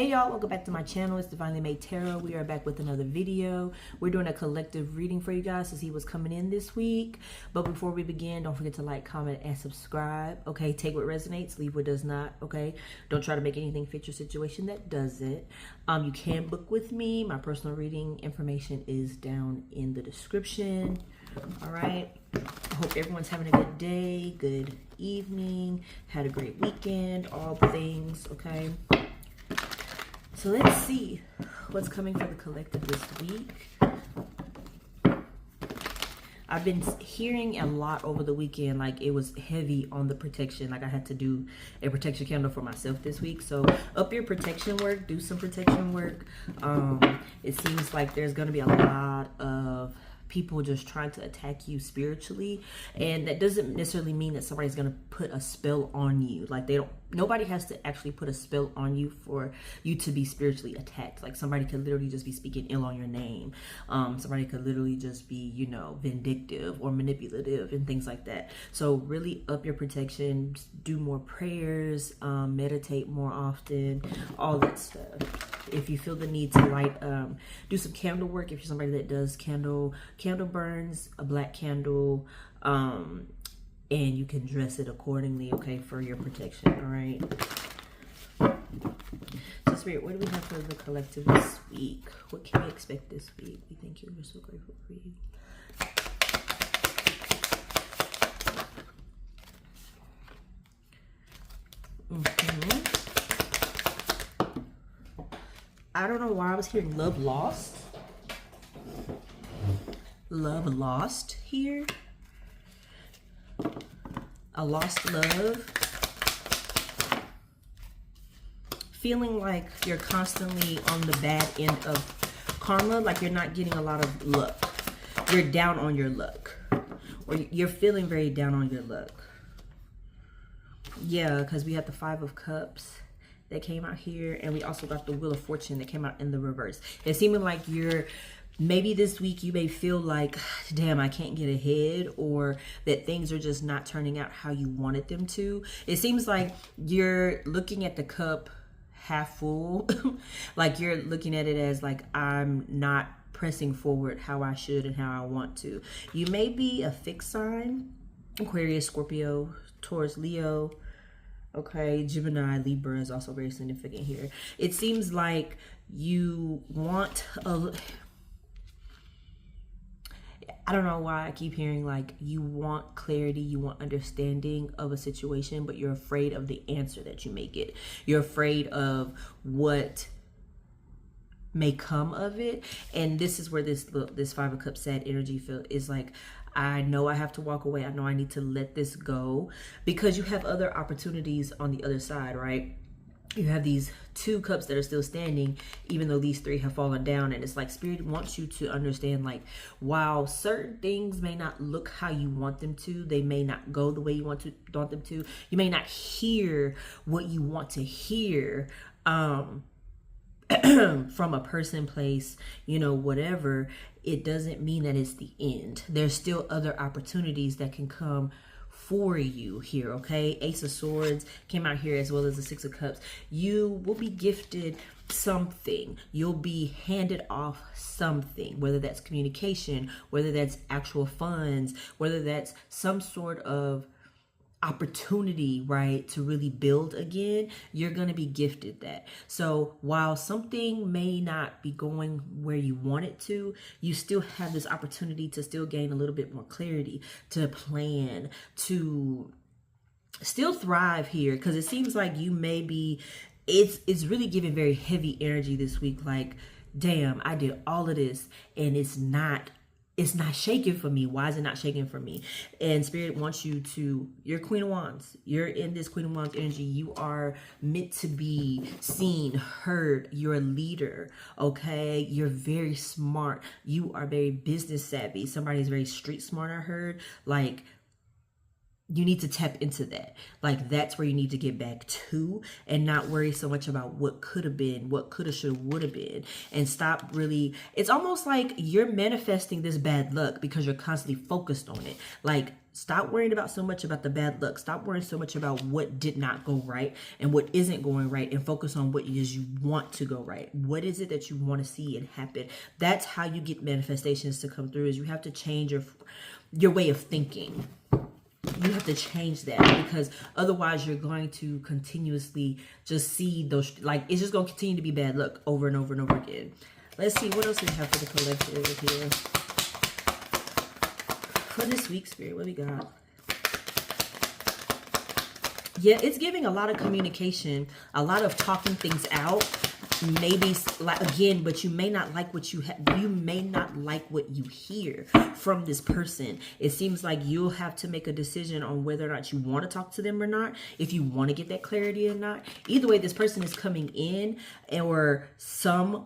Hey y'all, welcome back to my channel. It's Divinely Made Tarot. We are back with another video. We're doing a collective reading for you guys to see what's coming in this week. But before we begin, don't forget to like, comment, and subscribe. Okay, take what resonates, leave what does not. Okay, don't try to make anything fit your situation that doesn't. You can book with me. My personal reading information is down in the description. All right, I hope everyone's having a good day, good evening, had a great weekend, all the things. Okay, so let's see what's coming for the collective this week. I've been hearing a lot over the weekend, like it was heavy on the protection. Like I had to do a protection candle for myself this week. So up your protection work, do some protection work. It seems like there's going to be a lot of people just trying to attack you spiritually, and that doesn't necessarily mean that somebody's going to put a spell on you. Like nobody has to actually put a spell on you for you to be spiritually attacked. Like somebody could literally just be speaking ill on your name. Somebody could literally just be, you know, vindictive or manipulative and things like that. So really up your protection, do more prayers, meditate more often, all that stuff. If you feel the need to light, do some candle work. If you're somebody that does candle burns, a black candle, and you can dress it accordingly, okay, for your protection. All right. So Spirit, what do we have for the collective this week? What can we expect this week? We thank you. We're so grateful for you. I don't know why I was hearing love lost. Love lost here. A lost love. Feeling like you're constantly on the bad end of karma, like you're not getting a lot of luck. You're down on your luck. Or you're feeling very down on your luck. Yeah, because we have the Five of Cups that came out here, and we also got the Wheel of Fortune that came out in the reverse. It's seeming like maybe this week you may feel like, damn, I can't get ahead, or that things are just not turning out how you wanted them to. It seems like you're looking at the cup half full. Like you're looking at it as like, I'm not pressing forward how I should and how I want to. You may be a fixed sign, Aquarius, Scorpio, Taurus, Leo. Okay, Gemini, Libra is also very significant here. It seems like you want I don't know why I keep hearing like you want clarity, you want understanding of a situation, but you're afraid of the answer that you may get. You're afraid of what may come of it. And this is where this Five of Cups sad energy is like, I know I have to walk away. I know I need to let this go, because you have other opportunities on the other side, right? You have these two cups that are still standing, even though these three have fallen down. And it's like Spirit wants you to understand, like, while certain things may not look how you want them to, they may not go the way you want them to, you may not hear what you want to hear, from a person, place, you know, whatever, it doesn't mean that it's the end. There's still other opportunities that can come for you here, okay? Ace of Swords came out here, as well as the Six of Cups. You will be gifted something. You'll be handed off something, whether that's communication, whether that's actual funds, whether that's some sort of opportunity, right, to really build again. You're going to be gifted that. So while something may not be going where you want it to, you still have this opportunity to still gain a little bit more clarity, to plan, to still thrive here. Because it seems like you may be, it's really giving very heavy energy this week. Like, damn, I did all of this and it's not shaking for me. Why is it not shaking for me? And Spirit wants you to, you're Queen of Wands. You're in this Queen of Wands energy. You are meant to be seen, heard. You're a leader, okay? You're very smart. You are very business savvy. Somebody's very street smart, I heard. Like, you need to tap into that. Like, that's where you need to get back to, and not worry so much about what could have been, what could have, should have, would have been, and stop really. It's almost like you're manifesting this bad luck because you're constantly focused on it. Like, stop worrying about so much about the bad luck. Stop worrying so much about what did not go right and what isn't going right, and focus on what it is you want to go right. What is it that you want to see and happen? That's how you get manifestations to come through, is you have to change your way of thinking. You have to change that, because otherwise you're going to continuously just see those, like, it's just going to continue to be bad luck over and over and over again. Let's see, what else we have for the collective here? For this week, Spirit, what we got? Yeah, it's giving a lot of communication, a lot of talking things out. Maybe, like, again, but you may not like what you may not like what you hear from this person. It seems like you'll have to make a decision on whether or not you want to talk to them or not, if you want to get that clarity or not. Either way, this person is coming in, or some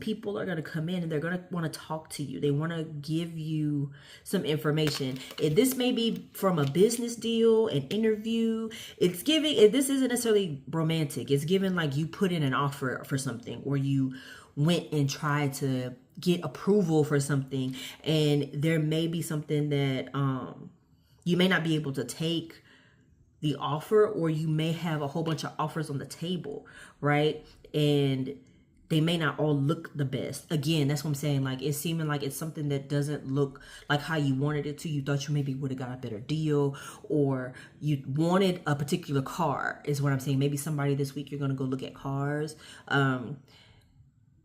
people are going to come in and they're going to want to talk to you. They want to give you some information. This may be from a business deal, an interview. It's giving, this isn't necessarily romantic. It's giving like you put in an offer for something, or you went and tried to get approval for something, and there may be something that you may not be able to take the offer, or you may have a whole bunch of offers on the table, right? And they may not all look the best. Again, that's what I'm saying. Like, it's seeming like it's something that doesn't look like how you wanted it to. You thought you maybe would have got a better deal, or you wanted a particular car, is what I'm saying. Maybe somebody this week, you're going to go look at cars.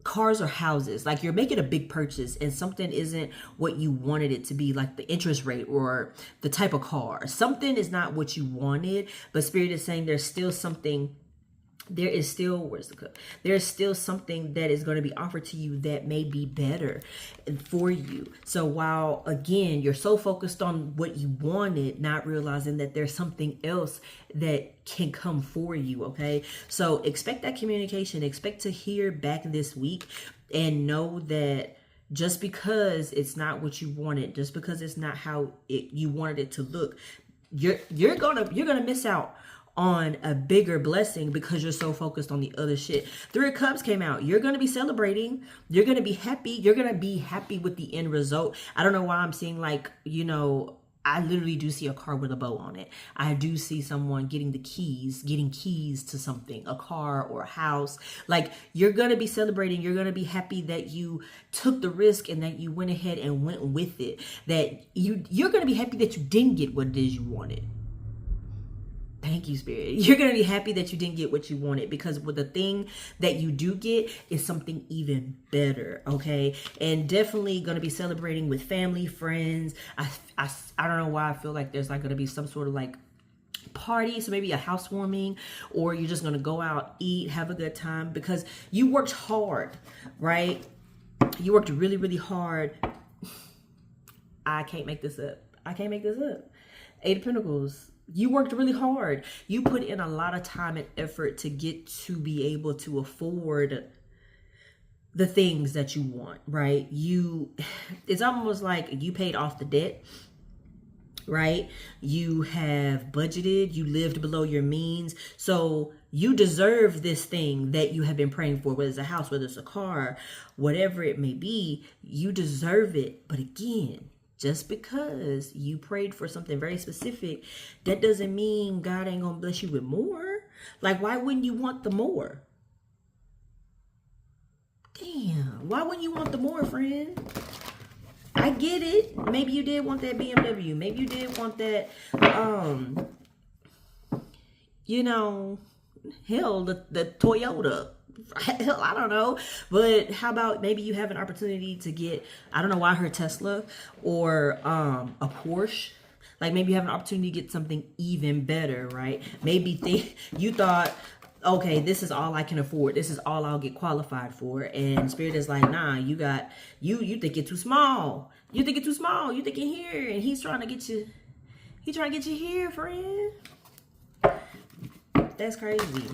Cars or houses. Like, you're making a big purchase and something isn't what you wanted it to be, like the interest rate or the type of car. Something is not what you wanted, but Spirit is saying there's still something. There is still, there's still something that is going to be offered to you that may be better for you. So while, again, you're so focused on what you wanted, not realizing that there's something else that can come for you, okay? So expect that communication. Expect to hear back this week, and know that just because it's not what you wanted, just because it's not how you wanted it to look, you're gonna miss out on a bigger blessing because you're so focused on the other shit. 3 of Cups came out. You're going to be celebrating. You're going to be happy. You're going to be happy with the end result. I don't know why I'm seeing, like, you know, I literally do see a car with a bow on it. I do see someone getting keys to something, a car or a house. Like, you're going to be celebrating. You're going to be happy that you took the risk and that you went ahead and went with it. That you're going to be happy that you didn't get what it is you wanted. Thank you, Spirit. You're going to be happy that you didn't get what you wanted, because with the thing that you do get is something even better, okay? And definitely going to be celebrating with family, friends. I don't know why I feel like there's like going to be some sort of like party, so maybe a housewarming, or you're just going to go out, eat, have a good time, because you worked hard, right? You worked really, really hard. I can't make this up. Eight of Pentacles. You worked really hard. You put in a lot of time and effort to get to be able to afford the things that you want, right? It's almost like you paid off the debt, right? You have budgeted, you lived below your means. So you deserve this thing that you have been praying for, whether it's a house, whether it's a car, whatever it may be, you deserve it. But again, just because you prayed for something very specific, that doesn't mean God ain't gonna bless you with more. Like, why wouldn't you want the more? Damn, why wouldn't you want the more, friend? I get it. Maybe you did want that BMW. Maybe you did want that, you know, hell, the Toyota. Hell, I don't know. But how about maybe you have an opportunity to get, I don't know why I heard Tesla, or a Porsche. Like, maybe you have an opportunity to get something even better, right? Maybe you thought, okay, this is all I can afford. This is all I'll get qualified for. And Spirit is like, nah, you think you're too small. You think you're too small. You think you're here. And he's trying to get you here, friend. That's crazy.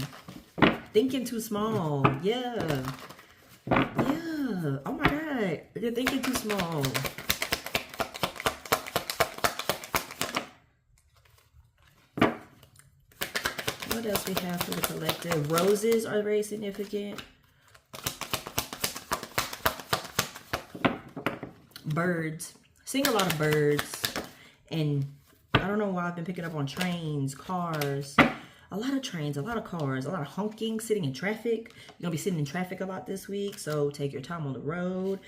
Thinking too small. Yeah. Oh my God. You're thinking too small. What else we have for the collective? Roses are very significant. Birds. Seeing a lot of birds. And I don't know why I've been picking up on trains, cars. A lot of trains, a lot of cars, a lot of honking, sitting in traffic. You're going to be sitting in traffic a lot this week, so take your time on the road.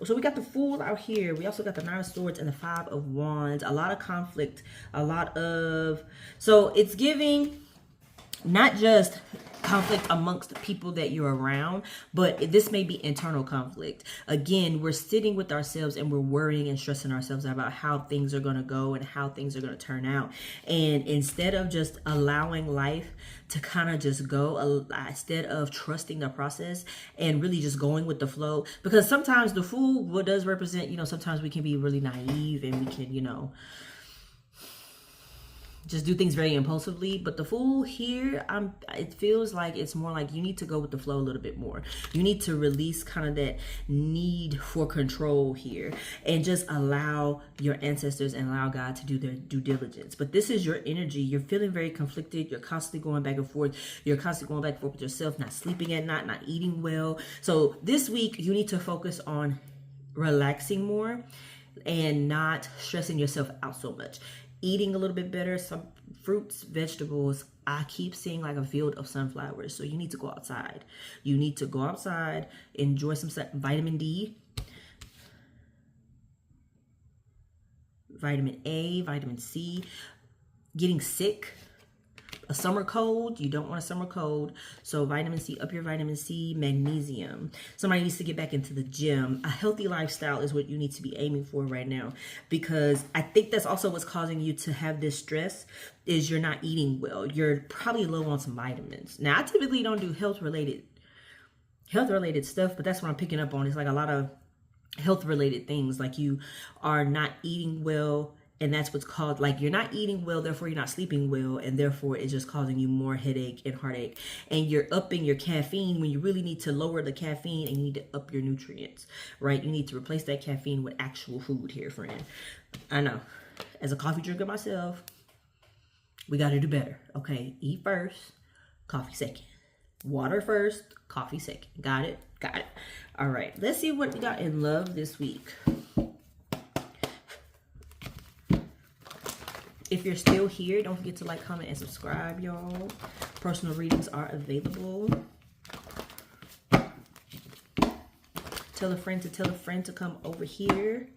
So we got the Fool out here. We also got the Nine of Swords and the Five of Wands. A lot of conflict, a lot of... So it's giving not just conflict amongst the people that you're around, but this may be internal conflict. Again, we're sitting with ourselves and we're worrying and stressing ourselves about how things are going to go and how things are going to turn out. And instead of just allowing life to kind of just go, instead of trusting the process and really just going with the flow, because sometimes the Fool, what does represent, you know, sometimes we can be really naive and we can, you know, just do things very impulsively. But the Fool here, it feels like it's more like you need to go with the flow a little bit more. You need to release kind of that need for control here and just allow your ancestors and allow God to do their due diligence. But this is your energy. You're feeling very conflicted. You're constantly going back and forth. You're constantly going back and forth with yourself, not sleeping at night, not eating well. So this week you need to focus on relaxing more and not stressing yourself out so much. Eating a little bit better, some fruits, vegetables. I keep seeing like a field of sunflowers. So you need to go outside. You need to go outside, enjoy some vitamin D, vitamin A, vitamin C. Getting sick, a summer cold. You don't want a summer cold. So vitamin C, up your vitamin C, magnesium. Somebody needs to get back into the gym. A healthy lifestyle is what you need to be aiming for right now, because I think that's also what's causing you to have this stress is you're not eating well. You're probably low on some vitamins. Now, I typically don't do health related stuff, but that's what I'm picking up on. It's like a lot of health related things, like you are not eating well. And that's what's called, like, you're not eating well, therefore you're not sleeping well, and therefore it's just causing you more headache and heartache. And you're upping your caffeine when you really need to lower the caffeine, and you need to up your nutrients, right? You need to replace that caffeine with actual food here, friend. I know. As a coffee drinker myself, we got to do better, okay? Eat first, coffee second. Water first, coffee second. Got it? Got it. All right. Let's see what we got in love this week. If you're still here, don't forget to like, comment, and subscribe, y'all. Personal readings are available. Tell a friend to come over here.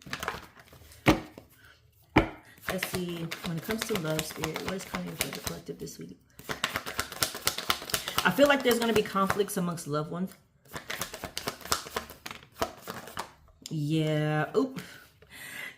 Let's see. When it comes to love, spirit, what is coming for the collective this week? I feel like there's going to be conflicts amongst loved ones. Yeah. Oop.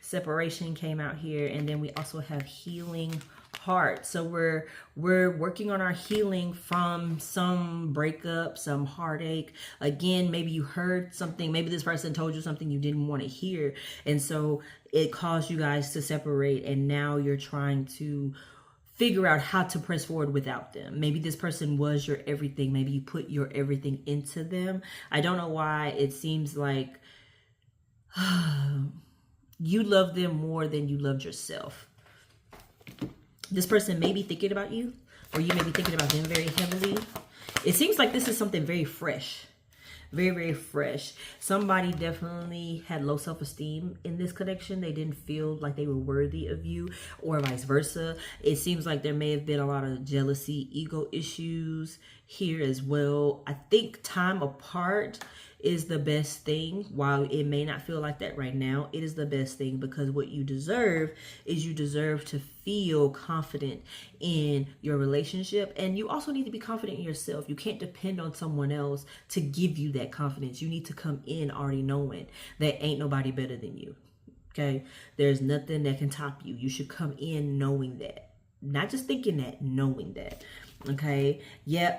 Separation came out here, and then we also have healing heart. So we're working on our healing from some breakup, some heartache. Again, maybe you heard something, maybe this person told you something you didn't want to hear, and so it caused you guys to separate, and now you're trying to figure out how to press forward without them. Maybe this person was your everything. Maybe you put your everything into them. I don't know why it seems like you love them more than you loved yourself. This person may be thinking about you, or you may be thinking about them very heavily. It seems like this is something very fresh. Very, very fresh. Somebody definitely had low self-esteem in this connection. They didn't feel like they were worthy of you, or vice versa. It seems like there may have been a lot of jealousy, ego issues here as well. I think time apart is the best thing. While it may not feel like that right now, it is the best thing, because what you deserve is you deserve to feel confident in your relationship, and you also need to be confident in yourself. You can't depend on someone else to give you that confidence. You need to come in already knowing that ain't nobody better than you. Okay, there's nothing that can top you. You should come in knowing that, not just thinking that, knowing that. Okay, yeah.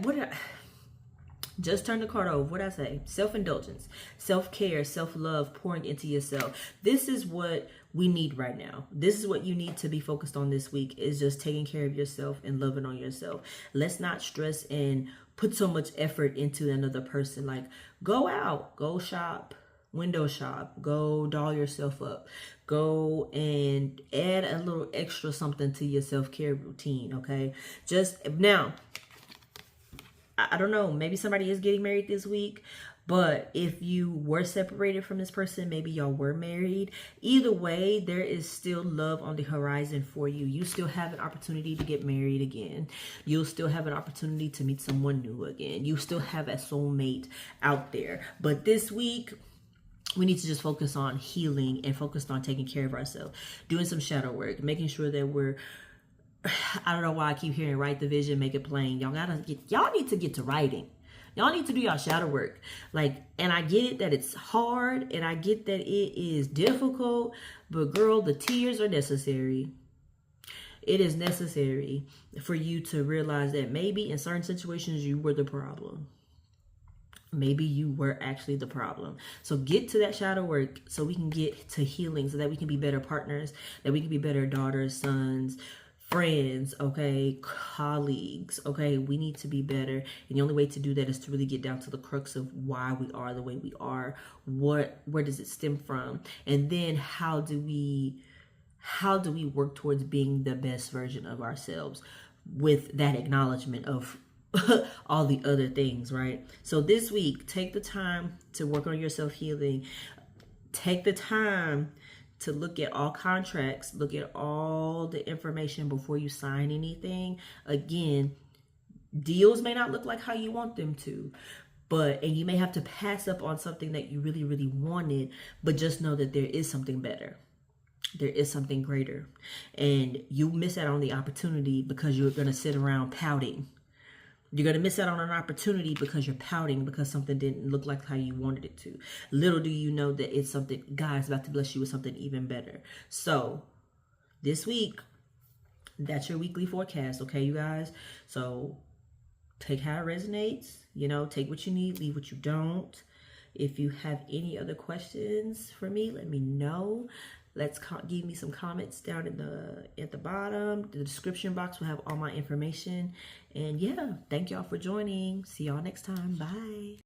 Just turn the card over. What I say? Self-indulgence, self-care, self-love, pouring into yourself. This is what we need right now. This is what you need to be focused on this week, is just taking care of yourself and loving on yourself. Let's not stress and put so much effort into another person. Like, go out, go shop, window shop, go doll yourself up, go and add a little extra something to your self-care routine. Okay, just now, I don't know, maybe somebody is getting married this week. But if you were separated from this person, maybe y'all were married. Either way, there is still love on the horizon for you. You still have an opportunity to get married again. You'll still have an opportunity to meet someone new again. You still have a soulmate out there. But this week, we need to just focus on healing and focus on taking care of ourselves. Doing some shadow work, making sure that we're, I don't know why I keep hearing write the vision, make it plain. Y'all need to get to writing. Y'all need to do y'all shadow work. Like, and I get it that it's hard and I get that it is difficult, but girl, the tears are necessary. It is necessary for you to realize that maybe in certain situations you were the problem. Maybe you were actually the problem. So get to that shadow work so we can get to healing, so that we can be better partners, that we can be better daughters, sons, friends, okay, colleagues, okay. We need to be better, and the only way to do that is to really get down to the crux of why we are the way we are. Where does it stem from? And then how do we work towards being the best version of ourselves with that acknowledgement of all the other things, right? So this week, take the time to work on your self-healing. Take the time to look at all contracts, look at all the information before you sign anything. Again, deals may not look like how you want them to, and you may have to pass up on something that you really, really wanted, but just know that there is something better. There is something greater. And you miss out on the opportunity because you're going to sit around pouting. You're going to miss out on an opportunity because you're pouting because something didn't look like how you wanted it to. Little do you know that it's something, God's about to bless you with something even better. So this week, that's your weekly forecast, okay, you guys? So take how it resonates, take what you need, leave what you don't. If you have any other questions for me, let me know. Give me some comments down at the bottom. The description box will have all my information. And yeah, thank y'all for joining. See y'all next time. Bye.